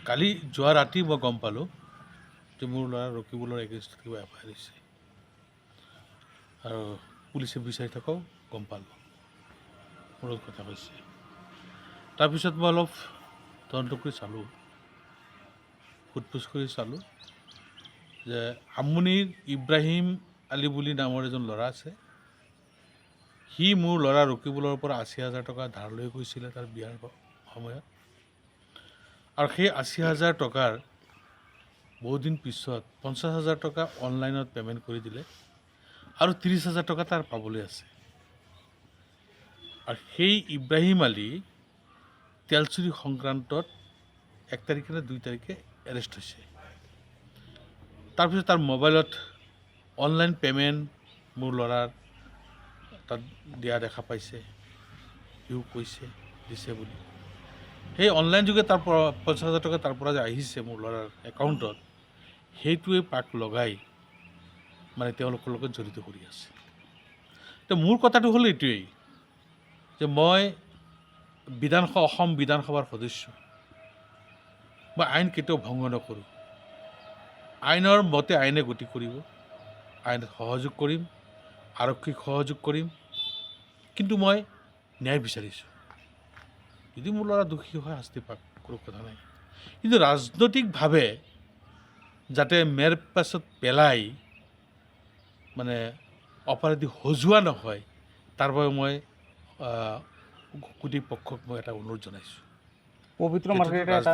কালি যোৱা ৰাতি মই গম পালোঁ যে মোৰ ল'ৰা ৰকিবুলৰ এগেইনষ্টত কিবা এফআইআৰ হৈছে আৰু পুলিচে বিচাৰি থাকক গম পালোঁ মোৰ কথা কৈছে। তাৰপিছত মই অলপ তদন্ত কৰি চালোঁ, সোধ-পোছ কৰি চালোঁ যে আমনিৰ ইব্ৰাহিম আলী বুলি নামৰ এজন ল'ৰা আছে। সি মোৰ ল'ৰা ৰকিবুলৰ পৰা ৮০,০০০ টকা ধাৰ লৈ গৈছিলে তাৰ বিয়াৰ সময়ত, আৰু সেই ৮০,০০০ টকাৰ বহুদিন পিছত ৫০,০০০ টকা অনলাইনত পে'মেণ্ট কৰি দিলে আৰু ৩০,০০০ টকা তাৰ পাবলৈ আছে। আৰু সেই ইব্ৰাহিম আলী তেলচুৰি সংক্ৰান্তত ১ তাৰিখে নে ২ তাৰিখে এৰেষ্ট হৈছে। তাৰপিছত তাৰ মোবাইলত অনলাইন পে'মেণ্ট মোৰ ল'ৰাৰ তাত দিয়া দেখা পাইছে, সিও কৈছে দিছে বুলি। সেই অনলাইন যোগে তাৰ পৰা ৫০,০০০ টকা তাৰ পৰা যে আহিছে মোৰ ল'ৰাৰ একাউণ্টত, সেইটোৱে পাক লগাই মানে তেওঁলোকৰ লগত জড়িত কৰি আছে। তো মোৰ কথাটো হ'ল এইটোৱেই যে মই অসম বিধানসভাৰ সদস্য, মই আইন কেতিয়াও ভংগ নকৰোঁ। আইনৰ মতে আইনে গতি কৰিব, আইনত সহযোগ কৰিম, আৰক্ষীক সহযোগ কৰিম, কিন্তু মই ন্যায় বিচাৰিছোঁ। যদি মোৰ ল'ৰা দোষী হয় শাস্তি পাক, কোনো কথা নাই, কিন্তু ৰাজনৈতিকভাৱে যাতে মেৰ পাছত পেলাই মানে অপৰাধী সজোৱা নহয়, তাৰ বাবে মই গোটেই পক্ষক মই এটা অনুৰোধ জনাইছোঁ। পবিত্ৰ মাৰ্কেট এটা